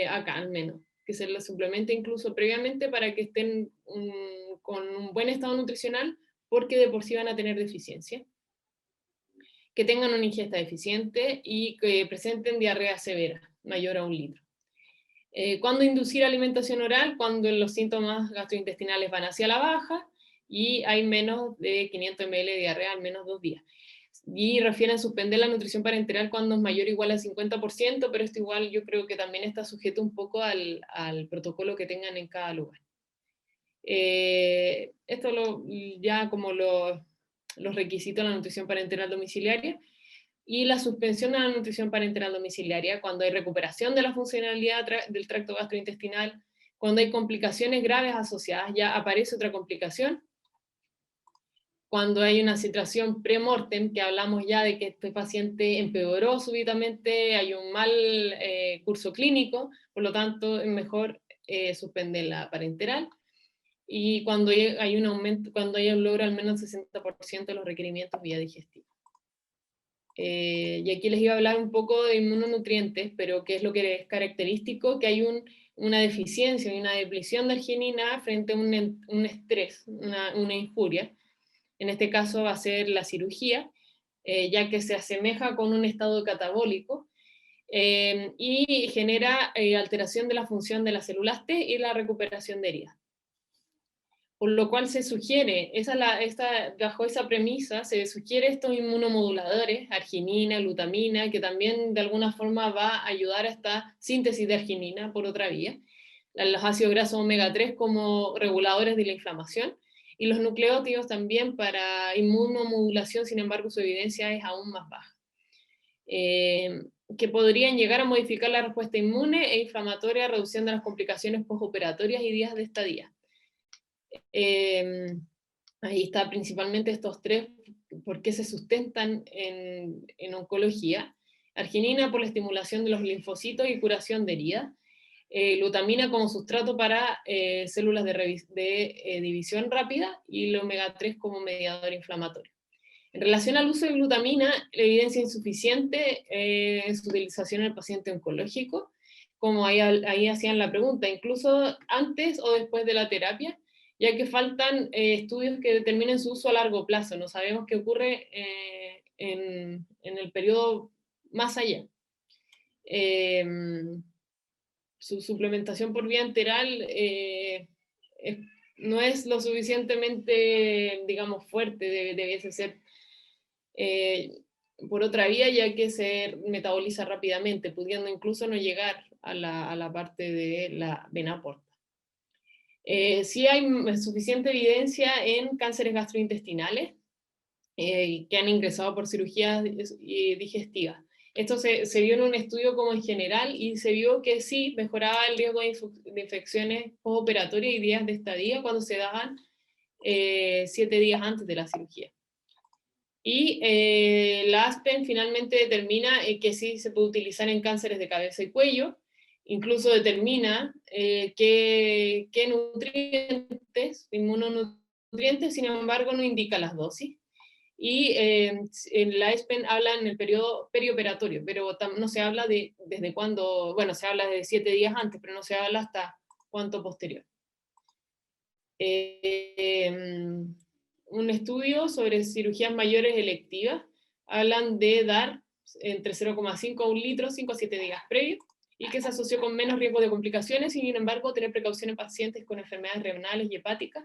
acá, al menos, que se les suplemente incluso previamente para que estén con un buen estado nutricional, porque de por sí van a tener deficiencia, que tengan una ingesta deficiente y que presenten diarrea severa, mayor a 1 litro. ¿Cuándo inducir alimentación oral? Cuando los síntomas gastrointestinales van hacia la baja y hay menos de 500 ml de diarrea en menos 2 días. Y refieren suspender la nutrición parenteral cuando es mayor o igual al 50%, pero esto igual yo creo que también está sujeto un poco al protocolo que tengan en cada lugar. Esto ya como los requisitos de la nutrición parenteral domiciliaria. Y la suspensión de la nutrición parenteral domiciliaria cuando hay recuperación de la funcionalidad del tracto gastrointestinal, cuando hay complicaciones graves asociadas, ya aparece otra complicación, cuando hay una situación pre-mortem, que hablamos ya de que este paciente empeoró súbitamente, hay un mal curso clínico, por lo tanto es mejor suspender la parenteral, y cuando hay un aumento, cuando hay un logro al menos 60% de los requerimientos vía digestiva. Y aquí les iba a hablar un poco de inmunonutrientes, pero ¿qué es lo que es característico? Que hay una deficiencia y una depleción de arginina frente a un estrés, una injuria. En este caso va a ser la cirugía, ya que se asemeja con un estado catabólico, y genera alteración de la función de las células T y la recuperación de heridas. Por lo cual se sugiere, bajo esa premisa, se sugiere estos inmunomoduladores, arginina, glutamina, que también de alguna forma va a ayudar a esta síntesis de arginina por otra vía. Los ácidos grasos omega 3 como reguladores de la inflamación, Y los nucleótidos también para inmunomodulación, sin embargo, su evidencia es aún más baja. Que podrían llegar a modificar la respuesta inmune e inflamatoria, reduciendo las complicaciones postoperatorias y días de estadía. Ahí está principalmente estos tres, por qué se sustentan en oncología. Arginina por la estimulación de los linfocitos y curación de heridas. Glutamina como sustrato para células de división rápida, y el omega 3 como mediador inflamatorio. En relación al uso de glutamina, la evidencia insuficiente es su utilización en el paciente oncológico, como ahí hacían la pregunta, incluso antes o después de la terapia, ya que faltan estudios que determinen su uso a largo plazo. No sabemos qué ocurre en el periodo más allá. Su suplementación por vía enteral no es lo suficientemente, digamos, fuerte, debiese ser por otra vía, ya que se metaboliza rápidamente, pudiendo incluso no llegar a la parte de la vena porta. Sí hay suficiente evidencia en cánceres gastrointestinales que han ingresado por cirugías digestivas. Esto se vio en un estudio como en general, y se vio que sí mejoraba el riesgo de infecciones postoperatorias y días de estadía cuando se daban 7 días antes de la cirugía. Y la ASPEN finalmente determina que sí se puede utilizar en cánceres de cabeza y cuello, incluso determina qué nutrientes, inmunonutrientes, sin embargo no indica las dosis. Y en la ASPEN habla en el periodo perioperatorio, pero no se habla de desde cuándo, bueno, se habla de 7 días antes, pero no se habla hasta cuánto posterior. Un estudio sobre cirugías mayores electivas, hablan de dar entre 0,5 a 1 litro 5 a 7 días previos, y que se asoció con menos riesgo de complicaciones, y sin embargo tener precaución en pacientes con enfermedades renales y hepáticas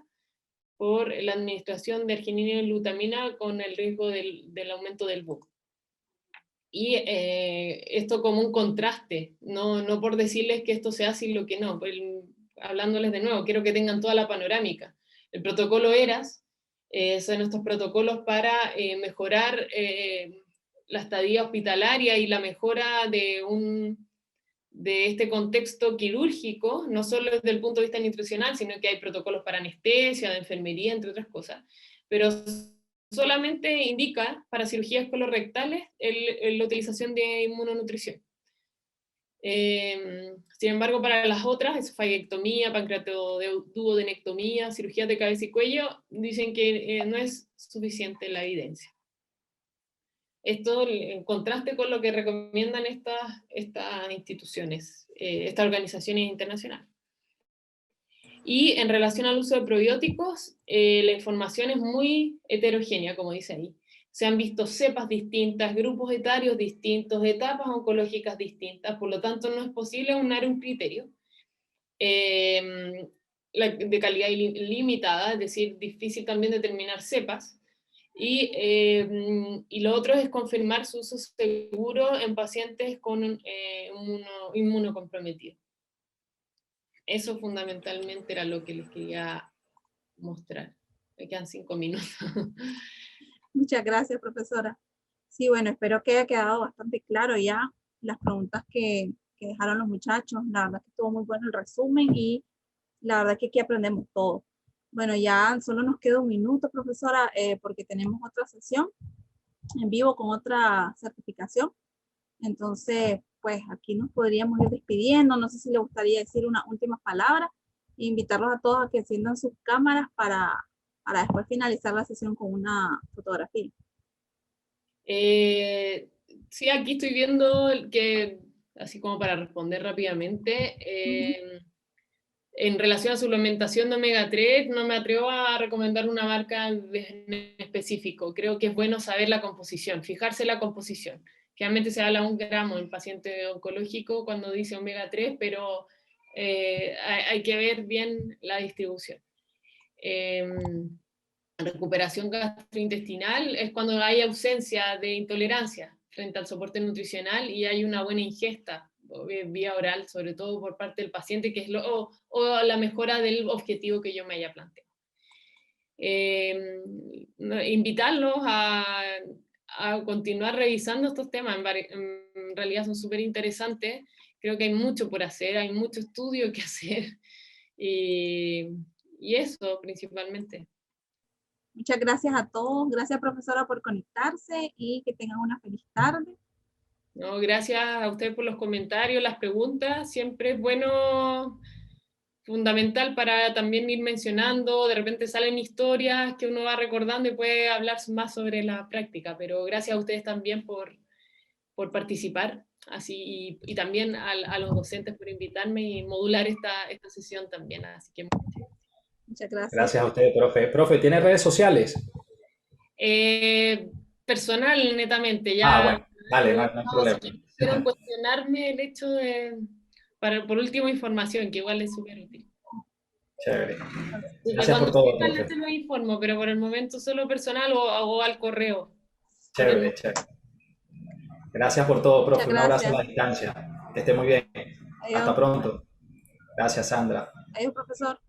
por la administración de arginina y glutamina con el riesgo del aumento del BUN. Y esto como un contraste, no por decirles que esto se hace y lo que no, hablándoles de nuevo, quiero que tengan toda la panorámica. El protocolo ERAS son estos protocolos para mejorar la estadía hospitalaria y la mejora de este contexto quirúrgico, no solo desde el punto de vista nutricional, sino que hay protocolos para anestesia, de enfermería, entre otras cosas, pero solamente indica para cirugías colorectales la utilización de inmunonutrición. Sin embargo, para las otras, esofagectomía, pancreatoduodenectomía, cirugías de cabeza y cuello, dicen que no es suficiente la evidencia. Esto en contraste con lo que recomiendan estas instituciones, estas organizaciones internacionales. Y en relación al uso de probióticos, la información es muy heterogénea, como dice ahí. Se han visto cepas distintas, grupos etarios distintos, etapas oncológicas distintas, por lo tanto no es posible aunar un criterio de calidad limitada, es decir, difícil también determinar cepas. Y lo otro es confirmar su uso seguro en pacientes con inmunocomprometidos. Eso fundamentalmente era lo que les quería mostrar. Me quedan 5 minutos. Muchas gracias, profesora. Sí, bueno, espero que haya quedado bastante claro ya las preguntas que dejaron los muchachos. La verdad que estuvo muy bueno el resumen, y la verdad que aquí aprendemos todo. Bueno, ya solo nos queda 1 minuto, profesora, porque tenemos otra sesión en vivo con otra certificación. Entonces, pues aquí nos podríamos ir despidiendo. No sé si le gustaría decir unas últimas palabras e invitarlos a todos a que enciendan sus cámaras para después finalizar la sesión con una fotografía. Sí, aquí estoy viendo que, así como para responder rápidamente, en relación a suplementación de omega 3, no me atrevo a recomendar una marca en específico. Creo que es bueno saber la composición, fijarse en la composición. Generalmente se habla 1 gramo en paciente oncológico cuando dice omega 3, pero hay que ver bien la distribución. Recuperación gastrointestinal es cuando hay ausencia de intolerancia frente al soporte nutricional y hay una buena ingesta vía oral, sobre todo por parte del paciente, que es o la mejora del objetivo que yo me haya planteado. invitarlos a continuar revisando estos temas. En realidad son súper interesantes. Creo que hay mucho por hacer, hay mucho estudio que hacer. Y eso principalmente. Muchas gracias a todos. Gracias, profesora, por conectarse y que tengan una feliz tarde. No, gracias a ustedes por los comentarios, las preguntas. Siempre es bueno, fundamental para también ir mencionando. De repente salen historias que uno va recordando y puede hablar más sobre la práctica. Pero gracias a ustedes también por participar. Así, y también a los docentes por invitarme y modular esta sesión también. Así que muchas gracias. Gracias a usted, profe. Profe, ¿tiene redes sociales? Personal, netamente. Ya, bueno, vale, no hay problema. Si quieren cuestionarme el hecho de, por último, información, que igual es súper útil. Chévere. Gracias por todo, profe. Te lo informo, pero por el momento solo personal o al correo. Chévere, chévere. Gracias por todo, profe. Un abrazo a la Gracias. distancia. Que esté muy bien. Adiós. Hasta pronto. Gracias, Sandra. Adiós, profesor.